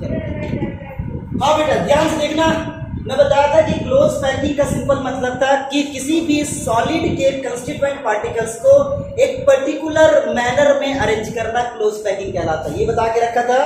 चलो हाँ बेटा ध्यान से देखना। मैं बताया था कि क्लोज पैकिंग का सिंपल मतलब था कि किसी भी सॉलिड के कंस्टिट्यूएंट पार्टिकल्स को एक पर्टिकुलर मैनर में अरेंज करना क्लोज पैकिंग कहलाता है। ये बता के रखा था।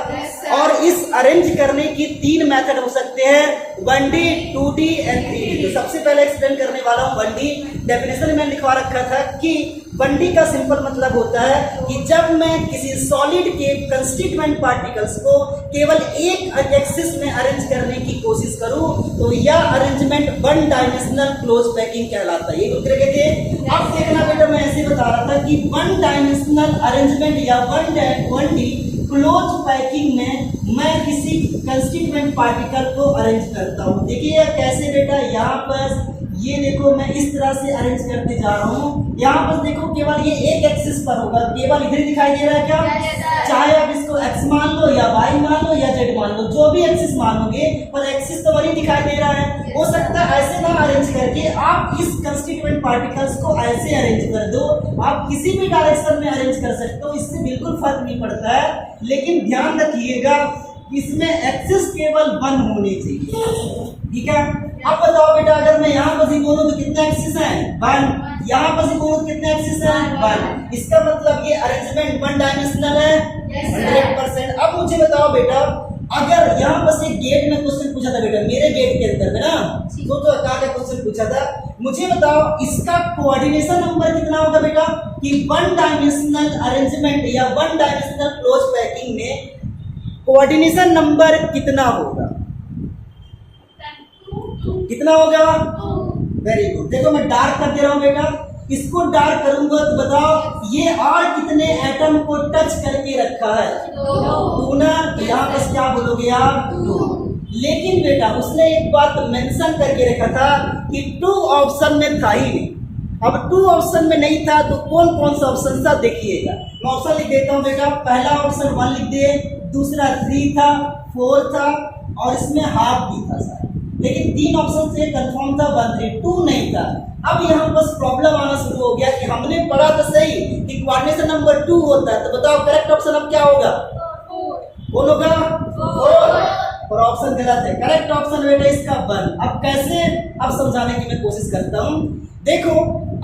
और इस अरेंज करने की 3 मेथड हो सकते हैं, 1D, 2D एंड 3D। तो सबसे पहले एक्सप्लेन करने वाला हूँ 1D। डेफिनेशन में लिखवा रखा था कि 1D का सिंपल मतलब होता है कि जब मैं किसी सॉलिड के कंस्टिट्यूएंट पार्टिकल्स को केवल एक एक्सिस में अरेंज करने की कोशिश करूं तो यह अरेंजमेंट 1 डायमेंशनल क्लोज पैकिंग कहलाता है। ये दूसरे कहते हैं। अब देखना बेटा मैं ऐसे बता रहा था कि 1 डायमेंशनल अरेंजमेंट या 1D क्लोज पैकिंग में मैं किसी कंस्टिट्यूएंट पार्टिकल को अरेंज करता हूं। देखिए कैसे बेटा, यहाँ पर ये देखो मैं इस तरह से अरेंज करते जा रहा हूँ। यहाँ पर देखो केवल ये एक एक्सिस पर होगा, केवल इधर दिखाई दे रहा है क्या? चाहे आप इसको x मान लो या y मान लो या z मान लो, जो भी एक्सिस मानोगे पर एक्सिस तो वही दिखाई दे रहा है। हो सकता है ऐसे ना अरेंज करके आप इस कंस्टिट्यूएंट पार्टिकल्स को ऐसे अरेंज कर दो, आप किसी भी डायरेक्शन में अरेंज कर सकते हो, इससे बिल्कुल फर्क नहीं पड़ता है। लेकिन ध्यान रखिएगा इसमें एक्सिस केवल 1 होने चाहिए, ठीक है। अब बताओ बेटा अगर मैं यहाँ पर बोलूं तो कितने एक्सिस हैं? 1। यहाँ पर बोलूं तो कितने एक्सिस हैं? 1। इसका मतलब ये अरेंजमेंट 1 डायमेंशनल है 100%। अब मुझे बताओ बेटा अगर यहाँ पर से गेट में क्वेश्चन पूछा था बेटा, मेरे गेट के अंदर में ना तो क्या क्वेश्चन पूछा था, मुझे बताओ इसका कोऑर्डिनेशन नंबर कितना होगा बेटा कि 1 डायमेंशनल अरेंजमेंट या 1 डायमेंशनल क्लोज पैकिंग में कोऑर्डिनेशन नंबर कितना होगा? कितना होगा? Very good. देखो मैं डार्क कर दे रहा हूं बेटा, इसको डार्क करूंगा तो बताओ ये और कितने एटम को टच करके रखा है? 2 ना। यहाँ पर क्या बोलोगे आप? 2। लेकिन बेटा उसने एक बात मेंशन करके रखा था कि 2 ऑप्शन में था ही नहीं। अब 2 ऑप्शन में नहीं था तो कौन कौन सा ऑप्शन था देखिएगा। मैं ऑप्शन लिख देता हूँ बेटा। पहला ऑप्शन 1 लिख दिए, दूसरा 3 था, 4 था और इसमें हाफ भी था शायद। लेकिन 3 ऑप्शन से कंफर्म था 1, 3, 2 नहीं था। अब यहाँ बस प्रॉब्लम आना शुरू हो गया कि हमने पढ़ा तो सही कि कोऑर्डिनेशन नंबर 2 होता है, तो बताओ करेक्ट ऑप्शन अब क्या होगा? 4 होगा। 4 और ऑप्शन गलत है। करेक्ट ऑप्शन बेटा इसका 1। अब कैसे, अब समझाने की मैं कोशिश करता हूँ। देखो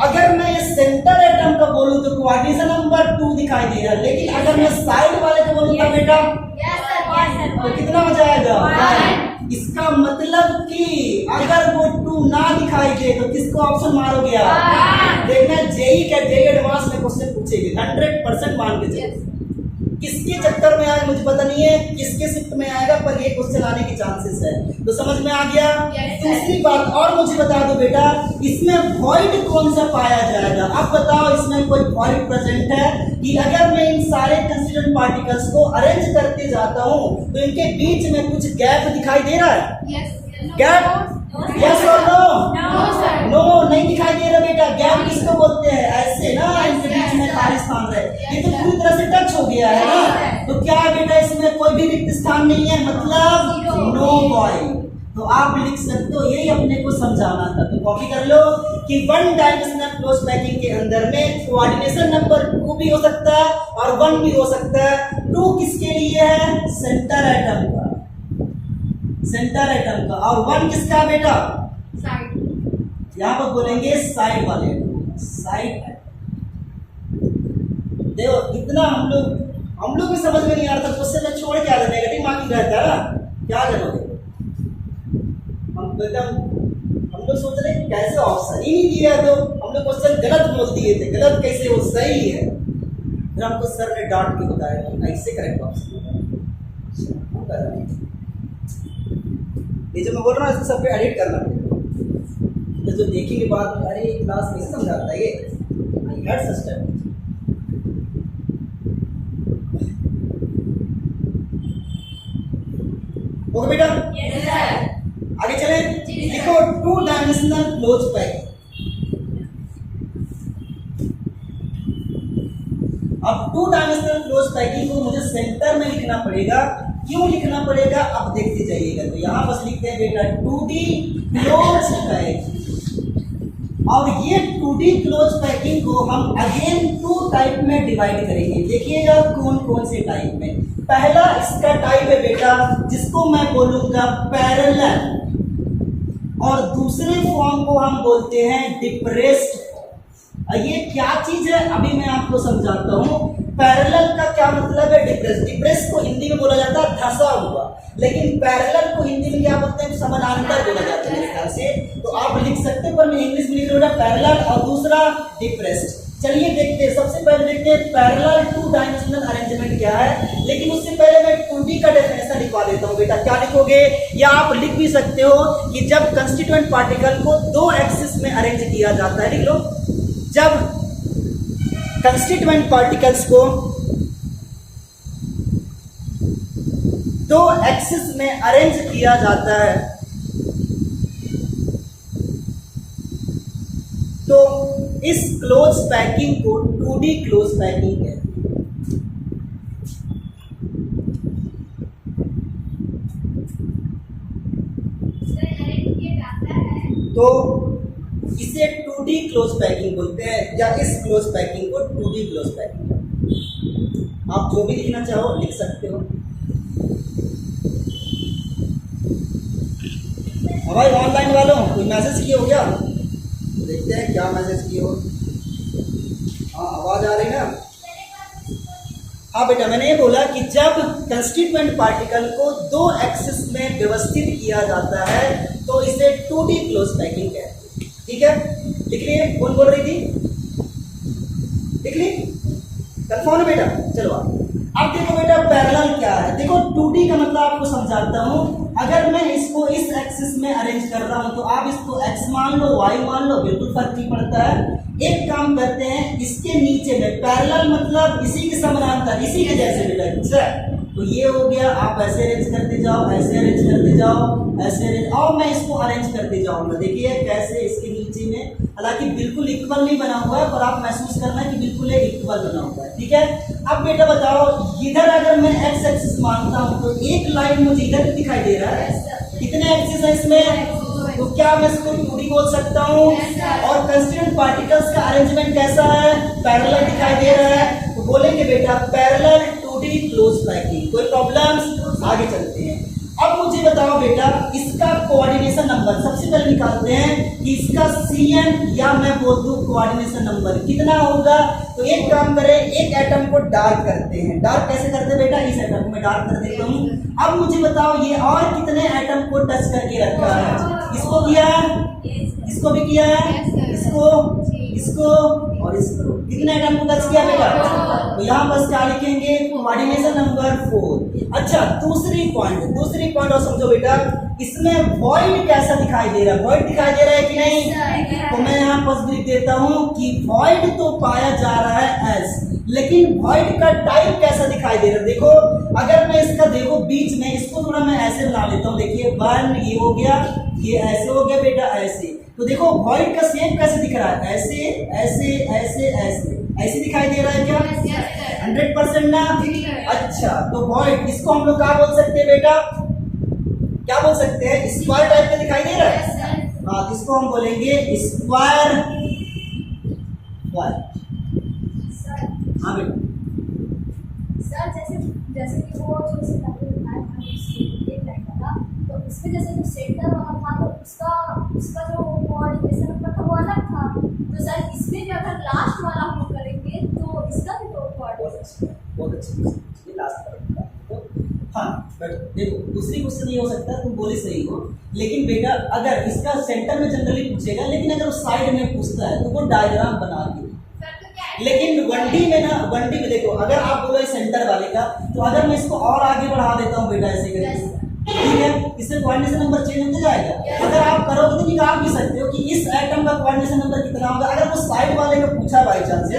अगर मैं ये सेंटर एटम का बोलूं तो कोऑर्डिनेशन नंबर 2 दिखाई दे रहा है, लेकिन अगर मैं साइड वाले को बोलूंगा बेटा तो कितना हो जाएगा? 1। इसका मतलब कि अगर वो 2 ना दिखाई दे तो किसको ऑप्शन मारोगे आप? देखना जेई का जेई एडवांस में क्वेश्चन पूछेगी 100% मान के चलो। किसके चक्कर में आए मुझे पता नहीं है, किसके शिफ्ट में आएगा, पर ये क्वेश्चन आने के चांसेस है। तो समझ में आ गया? दूसरी बात और मुझे बता दो बेटा इसमें वॉइड कौन सा पाया जाएगा? अब बताओ इसमें कोई वॉइड प्रेजेंट है कि अगर मैं इन सारे कंस्टिट्यूएंट पार्टिकल्स को अरेंज करते जाता हूँ तो इनके बीच में कुछ गैप दिखाई दे रहा है? गैप यस और नो? नो नहीं दिखाई दे रहा बेटा। गैप किसको बोलते हैं? ऐसे ना इनके बीच में खाली स्थान रहे, ये तो पूरी तरह से टच हो गया है ना, तो क्या है बेटा इसमें कोई भी रिक्त स्थान नहीं है, मतलब नो वॉइड। तो आप लिख सकते हो, यही अपने को समझाना था। तो कॉपी कर लो कि 1 डायमेंशनल क्लोज पैकिंग के अंदर में कोऑर्डिनेशन नंबर 2 भी हो सकता है और 1 भी हो सकता है। 2 किसके लिए है? सेंटर एटम का, सेंटर एटम का। और 1 किसका बेटा? साइड। यहाँ पर बोलेंगे साइड वाले, साइड। देखो इतना हम लोग भी समझ में नहीं आ रहा था, क्वेश्चन में छोड़ के आ रहे, नेगेटिव मार्किंग रहता है ना, क्या करोगे? हम लोग सोच रहे कैसे ऑप्शन ही नहीं दिया, तो हम लोग क्वेश्चन गलत बोल दिए थे। गलत कैसे? वो सही है। फिर हमको सर ने डांट के बताया ऐसे करेक्ट ऑप्शन। ये जो मैं बोल रहा हूँ इसको सब पे एडिट करना पड़ेगा, तो जो देखेंगे बाद में अरे क्लास कैसे समझाता है ये सिस्टम। ओके बेटा? Yes sir. आगे चले। देखो 2 डायमेंशनल क्लोज पैकिंग। अब 2 डायमेंशनल क्लोज पैकिंग को मुझे सेंटर में लिखना पड़ेगा। क्यों लिखना पड़ेगा अब देखते जाइएगा। तो यहां बस लिखते हैं बेटा 2D क्लोज पैकिंग। और ये 2D क्लोज पैकिंग को हम अगेन 2 टाइप में डिवाइड करेंगे। देखिएगा कौन कौन से टाइप में। पहला इसका टाइप है बेटा जिसको मैं बोलूंगा पैरेलल, और दूसरे फॉर्म को हम बोलते हैं डिप्रेस्ड। ये क्या चीज है अभी मैं आपको समझाता हूँ। पैरेलल का क्या मतलब है? डिप्रेस। डिप्रेस को हिंदी में बोला जाता है धंसा हुआ, लेकिन पैरेलल को हिंदी में क्या बोलते हैं? समानांतर बोला जाता है मेरे ख्याल से। तो आप लिख सकते हैं, पर मैं इंग्लिश में लिख रहा हूँ पैरेलल और दूसरा डिप्रेस्ड। चलिए देखते हैं, सबसे पहले देखते हैं पैरेलल 2 डायमेंशनल अरेंजमेंट क्या है। लेकिन उससे पहले मैं 2D का डेफिनेशन लिखवा देता हूँ बेटा। क्या लिखोगे? या आप लिख भी सकते हो कि जब कंस्टिट्यूएंट पार्टिकल को 2 एक्सिस में अरेंज किया जाता है, लिख लो। जब कंस्टिट्यूएंट पार्टिकल्स को 2 एक्सिस में अरेंज किया जाता है तो इस क्लोज पैकिंग को 2D क्लोज पैकिंग कहते हैं। तो इसे 2D क्लोज पैकिंग बोलते हैं, या इस क्लोज पैकिंग को 2D क्लोज पैकिंग। आप जो भी लिखना चाहो लिख सकते हो। भाई ऑनलाइन वालों कोई मैसेज किए हो क्या? देखते हैं क्या मैसेज किए हो। हाँ आवाज आ रही ना? हाँ बेटा, मैंने ये बोला कि जब कंस्टिट्यूएंट पार्टिकल को 2 एक्सिस में व्यवस्थित किया जाता है तो इसे 2D क्लोज पैकिंग कहते हैं। ठीक है, लिख लिए? कौन बोल रही थी? लिख ली? कंफर्म है बेटा? चलो अब देखो बेटा पैरेलल क्या है। देखो 2D का मतलब आपको समझाता हूं। अगर मैं इसको इस एक्सिस में अरेंज कर रहा हूं तो आप इसको x मान लो, y मान लो, बिल्कुल फर्क नहीं पड़ता है। एक काम करते हैं, इसके नीचे में पैरेलल मतलब इसी के समानांतर, इसी के जैसे बेटा। तो ये हो गया, आप ऐसे अरेंज करते जाओ, ऐसे अरेंज करते जाओ, ऐसे अरेंज, और मैं इसको अरेंज करते जाऊंगा। देखिए कैसे इसके नीचे में, हालांकि बिल्कुल इक्वल नहीं बना हुआ है, पर आप महसूस करना है कि बिल्कुल इक्वल बना हुआ है। ठीक है, अब बेटा बताओ, इधर अगर मैं एक्स एक्सिस मानता हूं तो एक लाइन मुझे इधर दिखाई दे रहा है। कितने एक्सिस है इसमें? तो क्या मैं इसको 2D बोल सकता हूँ? और कंस्टिट्यूएंट पार्टिकल्स का अरेंजमेंट कैसा है? पैरेलल दिखाई दे रहा है, तो बोलेंगे बेटा पैरेलल 2D क्लोज पैकिंग। कोई प्रॉब्लम्स? आगे चलते हैं। अब मुझे बताओ बेटा, इसका कोऑर्डिनेशन नंबर सबसे पहले निकालते हैं कि इसका CN या मैं बोल दूं कोऑर्डिनेशन नंबर कितना होगा। तो एक काम करें, एक एटम को डार्क करते हैं। डार्क कैसे करते हैं बेटा? इस एटम को मैं डार्क कर देता हूं। अब मुझे बताओ ये और कितने एटम को टच करके रखा है? इसको किया, इसको भी किया है, इसको, इसको और इसको। कितने एटम को टच किया बेटा? तो यहाँ बस क्या लिखेंगे? Coordination number 4। अच्छा दूसरी पॉइंट और समझो बेटा, इसमें वॉइड कैसा दिखाई दे रहा है? वॉइड दिखाई दे रहा है कि नहीं? तो मैं यहाँ पर लिख देता हूँ कि वॉइड तो पाया जा रहा है एस, लेकिन वॉइड का टाइप कैसा दिखाई दे रहा है? देखो अगर मैं इसका देखो बीच में इसको थोड़ा मैं ऐसे बना लेता हूँ। देखिए 1 ये हो गया, ये ऐसे हो गया बेटा, ऐसे। तो देखो वॉइड का शेप कैसे दिख रहा है? ऐसे ऐसे ऐसे ऐसे ऐसे दिखाई दे रहा है क्या? 100% ना? अच्छा तो वॉइड, इसको हम लोग क्या बोल सकते हैं बेटा? क्या बोल सकते हैं? स्क्वायर टाइप में दिखाई दे रहा है। हाँ, इसको हम बोलेंगे स्क्वायर। हाँ बेटा सर, जैसे कि वो जो से पहले बताया था एक लाइन का, तो उसमें जैसे जो सेंटर वाला था तो उसका जो कोऑर्डिनेशन नंबर था वो अलग था। तो सर इसमें भी अगर लास्ट वाला हम करेंगे तो इसका भी तो कोऑर्डिनेशन बहुत अच्छी लास्ट का। हाँ बट देखो दूसरी क्वेश्चन ये हो सकता है, तुम बोले सही हो, लेकिन बेटा अगर इसका सेंटर में जनरली पूछेगा, लेकिन अगर उस साइड में पूछता है तो वो डायग्राम बना के। लेकिन 1D में ना, 1D में देखो अगर आप बोलो सेंटर वाले का, तो अगर मैं इसको और आगे बढ़ा देता हूँ बेटा ऐसे करके, ठीक है, इससे कोऑर्डिनेशन नंबर चेंज होते जाएगा। अगर आप करोगे तो निकाल भी सकते हो कि इस आइटम का कोऑर्डिनेशन नंबर कितना होगा। अगर वो साइड वाले का पूछा बाई चांस से,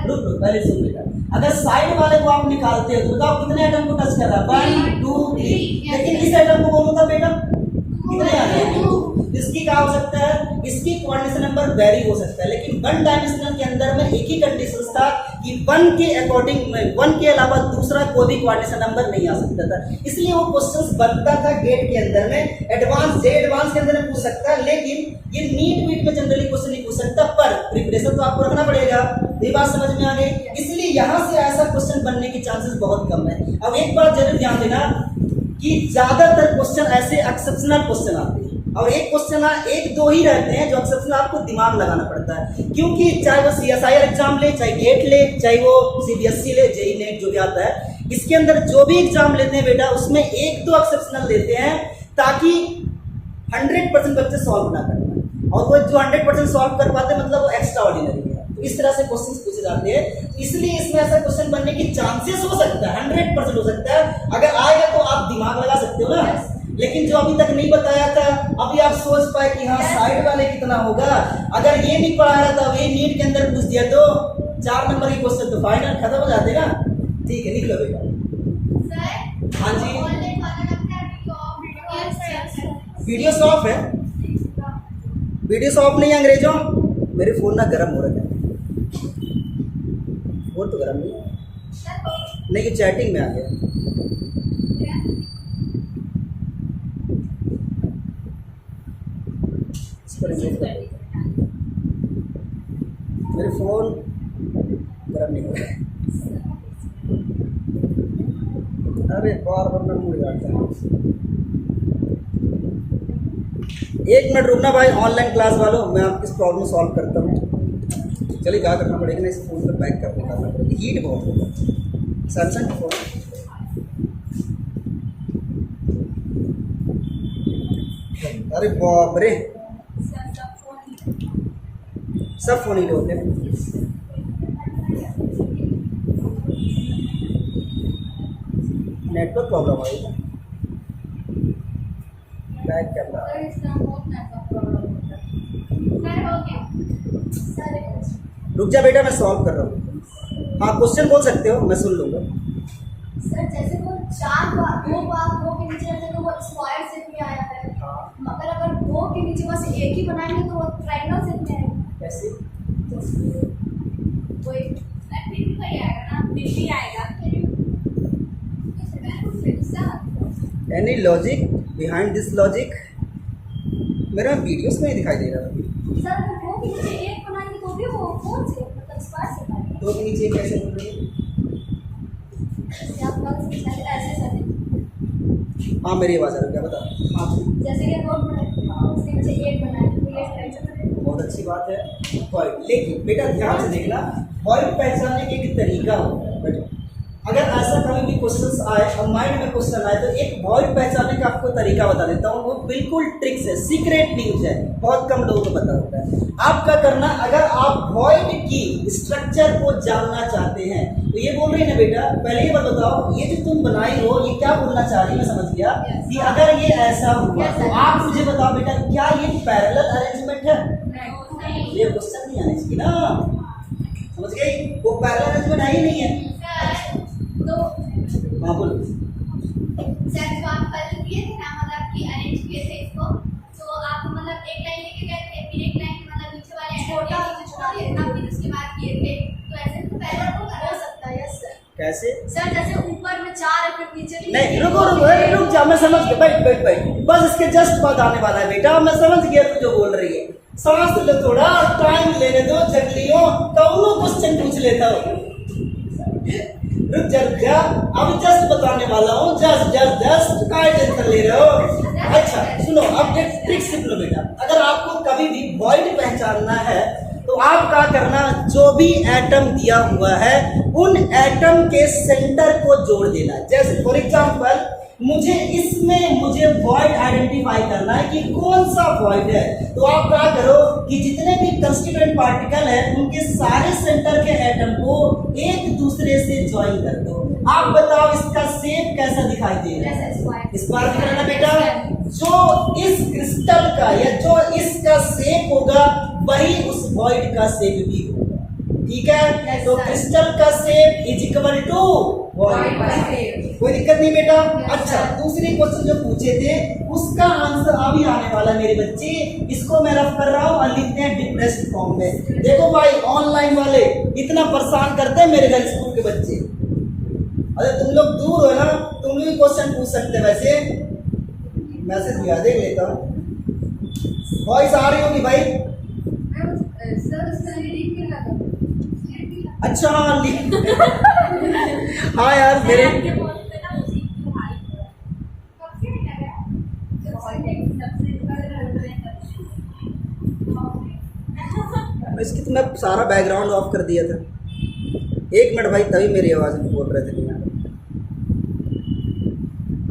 रुक पहले सुन बेटा, अगर साइड वाले को आप निकालते हो तो बताओ कितने आइटम को टच कर रहा है? 1 2 3। लेकिन इस आइटम को बोलूँ था बेटा कितने आ रहे हैं? इसकी क्या हो सकता है? इसकी कोऑर्डिनेशन नंबर वेरी हो सकता है, लेकिन वन डायमेंशनल के अंदर में एक ही कंडीशन था कि वन के अकॉर्डिंग वन के अलावा दूसरा कोई भी कोऑर्डिनेशन नंबर नहीं आ सकता था। इसलिए वो क्वेश्चन बनता था गेट के अंदर में, एडवांस के अंदर में पूछ सकता है, लेकिन ये नीट वीट में जनरली क्वेश्चन नहीं पूछ सकता, पर प्रिपरेशन तो आपको रखना पड़ेगा। ये बात समझ में आ गई? इसलिए यहाँ से ऐसा क्वेश्चन बनने की चांसेस बहुत कम है। अब एक बात जरूर ध्यान देना कि ज्यादातर क्वेश्चन ऐसे एक्सेप्शनल क्वेश्चन आते हैं, और एक क्वेश्चन एक दो ही रहते हैं जो एक्सेप्शनल आपको दिमाग लगाना पड़ता है, क्योंकि चाहे वो CSIR एग्जाम ले, चाहे गेट ले, चाहे वो CBSE ले, JEE नेट जो भी आता है, इसके अंदर जो भी एग्जाम लेते हैं बेटा उसमें एक दो एक्सेप्शनल देते हैं ताकि 100% बच्चे सॉल्व ना कर पाए, और वो जो 100% सॉल्व कर पाते मतलब वो एक्स्ट्रा ऑर्डिनरी है। तो इस तरह से क्वेश्चन पूछे जाते हैं, इसलिए इसमें ऐसा क्वेश्चन बनने की चांसेस हो सकता है, 100% हो सकता है। अगर आएगा तो आप दिमाग लगा सकते हो ना, लेकिन जो अभी तक नहीं बताया था, अभी आप सोच पाए कि हाँ साइड वाले कितना होगा, अगर ये नहीं पढ़ाया था, ये नीट के अंदर पूछ दिया तो 4 नंबर की क्वेश्चन तो फाइनल खत्म हो जाते ना। ठीक है, निकलो बेटा। हाँ जी, वीडियो ऑफ है, वीडियो ऑफ नहीं है अंग्रेजों। मेरे फोन ना गर्म हो रहा है, फोन तो गर्म नहीं है, नहीं चैटिंग में आ गया। मेरे फोन गर्म नहीं हो रहा है, अरे बार बार मैं मुड़ जाता है। एक मिनट रुकना भाई, ऑनलाइन क्लास वालों, मैं आपकी इस प्रॉब्लम सॉल्व करता हूँ। चलिए क्या करना पड़ेगा ना, इस फोन पर बैक करके करना पड़ेगा, हीट बहुत होगा सैमसंग फोन। अरे बाप रे, सब फोन ही होते हैं। नेटवर्क प्रॉब्लम आएगा, बैक कैमरा। रुक जा बेटा, मैं सॉल्व कर रहा हूँ। हाँ क्वेश्चन बोल सकते हो, मैं सुन लूंगा। सर जैसे वो 4 बार 2 बार 2 के नीचे रहते तो वो स्क्वायर शेप में आया है, मगर अगर 2 के नीचे बस एक ही बनाएंगे तो वो ट्रायंगल शेप में आएगा। कैसे? वो एक आएगा ना, दिल्ली आएगा। Any logic behind this logic? मेरा वीडियोस में दिखाई दे रहा है सर। अगर 2 के नीचे एक बनाएंगे तो भी वो कौन से मतलब स्क्वायर शेप आएगा। 2 के नीचे कैसे बोल रही है? ऐसे सर, हाँ मेरी आवाज़ आ रही है, क्या बता? हाँ जैसे कि 2 बनाए उसके नीचे एक बनाए तो ये ट्रायंगल। बहुत अच्छी बात है वॉइड, लेकिन बेटा ध्यान से देखना, वॉइड पहचानने के एक तरीका होता है बेटा। अगर ऐसा कभी भी क्वेश्चन आए और माइंड में क्वेश्चन आए तो एक वॉइड पहचानने का आपको तरीका बता देता हूँ, वो बिल्कुल ट्रिक्स है, सीक्रेट न्यूज है, बहुत कम लोगों को पता होता है। आप क्या करना, अगर आप वॉइड की स्ट्रक्चर को जानना चाहते हैं तो ये बोल रही है ना बेटा, पहले ये बताओ, ये जो तुम बनाई हो ये क्या बोलना चाह रही है, मैं समझ गया कि अगर ये ऐसा हुआ तो आप मुझे बताओ बेटा, क्या ये पैरेलल अरेंजमेंट है? ये क्वेश्चन नहीं आने चाहिए ना, समझ गई? वो पैरेलल अरेंजमेंट है ही नहीं है। तो हाँ बोलो। सर जो आप कल किए थे ना, मतलब कि अरेंज किए थे इसको, तो आप मतलब एक लाइन लेके गए थे, फिर एक लाइन मतलब नीचे वाले छोटा छोटा दिए था, फिर उसके बाद किए थे, तो ऐसे तो पैरेलल हो सकता है। Yes sir. कैसे? सर जैसे ऊपर में 4 है फिर नीचे नहीं, रुक जा, मैं समझ गया, बैठ बस इसके जस्ट बाद आने वाला है बेटा, मैं समझ गया तू जो बोल रही है। सांस लो थोड़ा, टाइम लेने दो, जगलियों कौनो क्वेश्चन पूछ लेता हूँ। रुक जा, अभी जस्ट बताने वाला हूँ, जस्ट काय टेंशन ले रहे हो? अच्छा सुनो, अब एक ट्रिक सीख लो बेटा, अगर आपको कभी भी वॉइड पहचानना है तो आप क्या करना, जो भी एटम दिया हुआ है उन एटम के सेंटर को जोड़ देना। जैसे फॉर एग्जांपल मुझे वॉइड आइडेंटिफाई करना है कि कौन सा वॉइड है, तो आप क्या करो कि जितने भी कंस्टिट्यूएंट पार्टिकल है उनके सारे सेंटर के एटम को एक दूसरे से ज्वाइन कर दो। आप बताओ इसका शेप कैसा दिखाई दे रहा है? स्क्वायर दिख रहा है बेटा। जो इस क्रिस्टल का या जो इसका शेप होगा वही उस वॉइड का शेप भी होगा। ठीक है, Yes, तो sir. क्रिस्टल का shape is equal to Void by shape. कोई दिक्कत नहीं बेटा। Yes, अच्छा, sir. दूसरी क्वेश्चन जो पूछे थे उसका आंसर अभी आने वाला है मेरे बच्चे, इसको मैं रफ कर रहा हूँ और लिखते हैं डिप्रेस्ड फॉर्म में। देखो भाई, ऑनलाइन वाले इतना परेशान करते हैं मेरे घर स्कूल के बच्चे। अरे तुम लोग दूर हो ना, तुम लोग भी क्वेश्चन पूछ सकते हैं। वैसे मैसेज भी देख लेता हूँ, वॉइस आ रही होगी भाई। सर उसका रीडिंग के लगा। अच्छा हाँ हाँ यार मेरे इसकी तो मैं सारा बैकग्राउंड ऑफ कर दिया था। एक मिनट भाई, तभी मेरी आवाज़ में बोल रहे थे नहीं यार।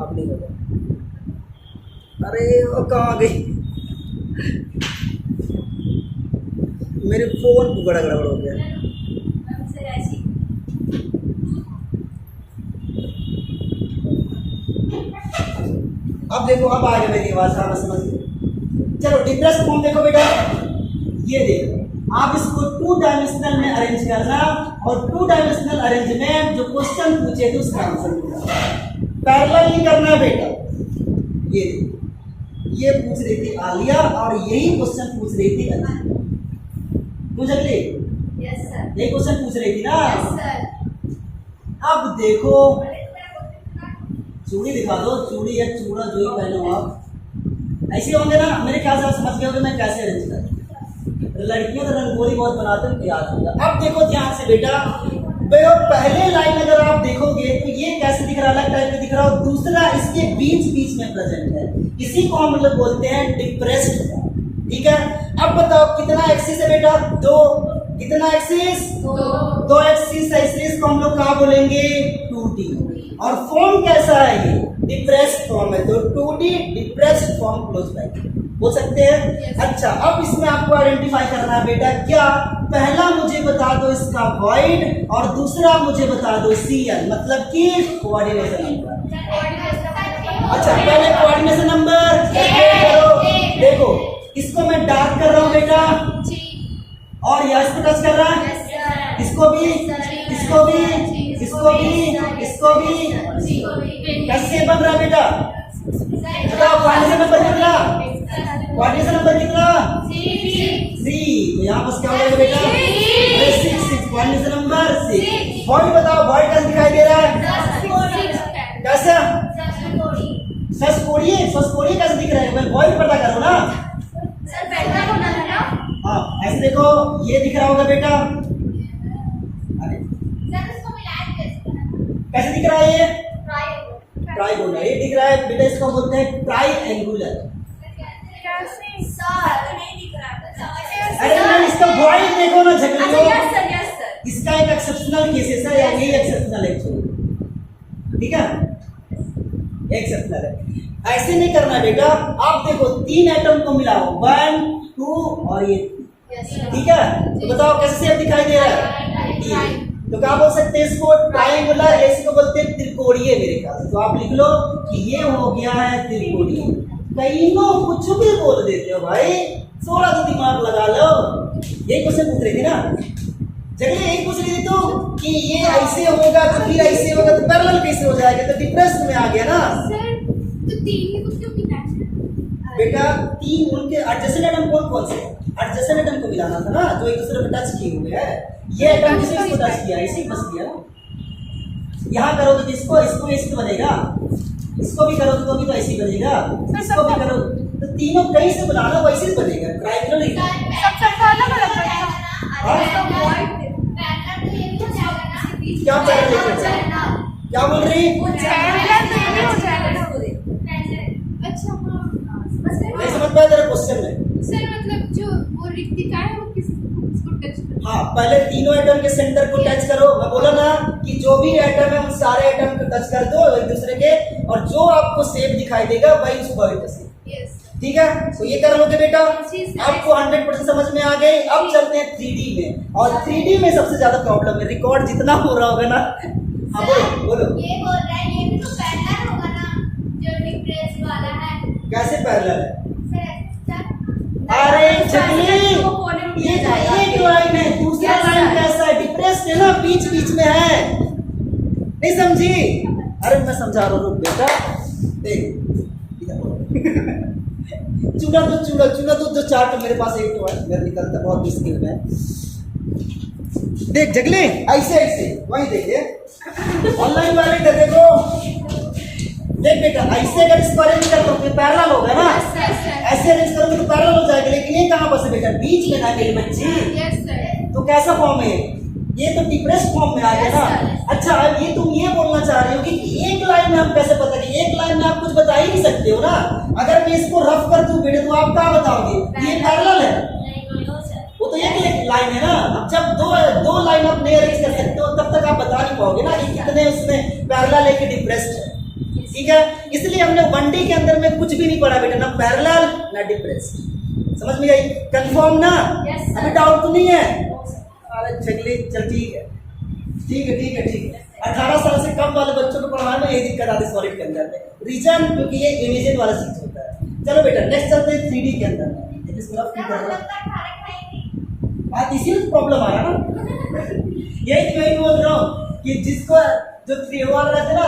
अब नहीं होगा। अरे वो कहाँ गई मेरे फोन को, गड़बड़ हो गया। अब देखो, अब आ गया मेरी आवाज़। हाँ समझ गए। चलो डिप्रेस फॉर्म देखो बेटा, ये देखो आप इसको 2 डायमेंशनल में अरेंज करना और 2 डायमेंशनल अरेंजमेंट जो क्वेश्चन पूछे थे उसका आंसर देना। पैरेलल नहीं करना है बेटा। ये देखो, ये पूछ रही थी आलिया और यही क्वेश्चन पूछ रही थी अंजलि। पूछ अगली, यस सर। यही क्वेश्चन पूछ रही थी ना। Yes sir. अब देखो, चूड़ी दिखा दो, चूड़ी या चूड़ा जो ही पहनो आप, ऐसे होंगे ना। मेरे ख्याल से आप समझ गए होंगे मैं कैसे अरेंज कर। लड़कियों तो रंगोली बहुत बनाते हैं, याद होगा। अब देखो ध्यान से बेटा, पहले लाइन अगर आप देखोगे तो ये कैसे दिख रहा है, अलग टाइप में दिख रहा है। दूसरा इसके बीच बीच में प्रेजेंट है, इसी को हम लोग बोलते हैं डिप्रेस्ड। ठीक है, अब बताओ कितना एक्सिस है बेटा? 2। कितना एक्सिस? 2 एक्सिस है, इसलिए इसको हम लोग क्या बोलेंगे? 2D। और फॉर्म कैसा है ये? डिप्रेस्ड फॉर्म है, तो 2D depressed form close bracket बोल सकते हैं। yes. अच्छा, अब इसमें आपको आइडेंटिफाई करना है बेटा क्या? पहला मुझे बता दो इसका वॉइड और दूसरा मुझे बता दो CL, मतलब कि कोऑर्डिनेशन नंबर। अच्छा, पहले कोऑर्डिनेशन नंबर करो। देखो इसको मैं डार्क कर रहा हूँ बेटा, और यह इसको टच कर रहा है, इसको भी, इसको भी, इसको भी, इसको भी। कैसे बन रहा है बेटा? बताओ कोऑर्डिनेशन नंबर कितना? कोऑर्डिनेशन नंबर कितना? 3। तो यहाँ पास क्या हो जाएगा बेटा? 6। Coordination number 6। वॉइड बताओ, वॉइड कैसे दिखाई दे रहा है? कैसा? सच कोड़िए कैसे दिख रहा है? वॉइड पता करो ना। हाँ, ऐसे देखो, ये दिख रहा होगा बेटा। अरे कैसे दिख रहा है ये? ट्राइगोनल। ये दिख रहा है बेटा, इसको बोलते हैं ट्राइएंगुलर। अरे नहीं, इसका वॉइड देखो ना झगड़ियों। इसका एक एक्सेप्शनल केसेस है, या यही एक्सेप्शनल है एक्चुअली। ठीक है, एक्सेप्शनल है। ऐसे नहीं करना बेटा। आप देखो 3 एटम को मिलाओ, 1, 2 और ये। ठीक है, तो बताओ कैसे शेप दिखाई दे रहा है? तो क्या बोल सकते हैं इसको? ट्रायंगुलर। ऐसे को बोलते हैं त्रिकोणीय मेरे ख्याल से। तो आप लिख लो कि ये हो गया है त्रिकोणीय। कईनों कुछ भी बोल देते हो भाई, थोड़ा तो दिमाग लगा लो। यही क्वेश्चन पूछ रही थी ना, चलिए यही पूछ रही थी तो कि ये ऐसे होगा तो फिर ऐसे होगा तो पैरेलल कैसे हो जाएगा? तो डिप्रेस्ड में आ गया ना बेटा। 3 उनके एडजेसेंट एटम कौन से? एडजेसेंट एटम को मिलाना था ना, जो एक दूसरे पे टच किए हुए हैं। ये एटम किसको टच किया? इसी बस किया। यहाँ करो तो इसको ऐसे बनेगा, इसको भी करो तो भी तो ऐसे बनेगा, इसको भी करो तो तीनों कहीं से बनाना वैसे ही बनेगा। ट्रायंगुलर ही क्या पैरेलल? क्या बोल रही? नहीं समझ पाया तेरे क्वेश्चन में। सर मतलब जो वो रिक्तिका है वो किसको टच करता है? हाँ, पहले तीनों एटम के सेंटर को टच करो। मैं बोला ना कि जो भी एटम है उन सारे एटम को टच कर दो एक दूसरे के, और जो आपको शेप दिखाई देगा वही उसको टच। ठीक है, तो ये कर लोगे बेटा। आपको 100% समझ में आ गई। अब चलते हैं 3D में, और 3D में सबसे ज्यादा प्रॉब्लम है। रिकॉर्ड जितना हो रहा होगा ना। हाँ बोलो। ये बोल रहा है ये भी तो पैरेलल होगा ना जो डिप्रेस वाला है। कैसे पैरेलल है? सर अरे चलिए, ये तो एक लाइन है, दूसरा लाइन कैसा है? से ना बीच बीच में है, नहीं समझी? अरे मैं समझा रहा हूँ बेटा, देख इधर चूड़ा तो जो चार्ट मेरे पास एक तो है, मेरा निकलता बहुत मुश्किल में। देख जगले ऐसे ऐसे वही देखिए ऑनलाइन वाले इधर देखो, देख बेटा ऐसे अगर इसको अरेंज करते हो पैरेलल होगा ना, ऐसे अरेंज करोगे तो पैरेलल हो जाएगा, लेकिन ये कहाँ बसे बेटा बीच में ना मेरी बच्ची, तो कैसा फॉर्म है ये? तो डिप्रेस फॉर्म में आ गया ना। अच्छा अब ये तुम ये बोलना चाह रही हो कि एक लाइन में हम कैसे पता कि एक लाइन में आप कुछ बता ही नहीं सकते हो ना। अगर मैं इसको रफ कर दूं बेटे तो आप क्या बताओगे? ये पैरेलल है, वो तो एक लाइन है ना। अब जब दो लाइन आप नहीं अरेंज कर सकते हो तब तक आप बता नहीं पाओगे ना कि कितने उसमें पैरेलल है कि डिप्रेस्ड है, ठीक है? इसलिए हमने 1D के अंदर में कुछ भी नहीं पढ़ा बेटा, ना पैरेलल ना डिप्रेस्ड। समझ में आई? कंफर्म ना? अभी डाउट तो नहीं है? अरे चलिए चल ठीक है 18 साल से कम वाले बच्चों को पढ़ाने में यही दिक्कत आती है सॉलिड के अंदर में, रीजन क्योंकि ये इमेजिन वाला चीज होता है। चलो बेटा नेक्स्ट चलते हैं 3D के अंदर में। इसी में प्रॉब्लम आ रहा है ना, यही बोल रहा हूँ कि जिसको जो 3 वाला रहता है ना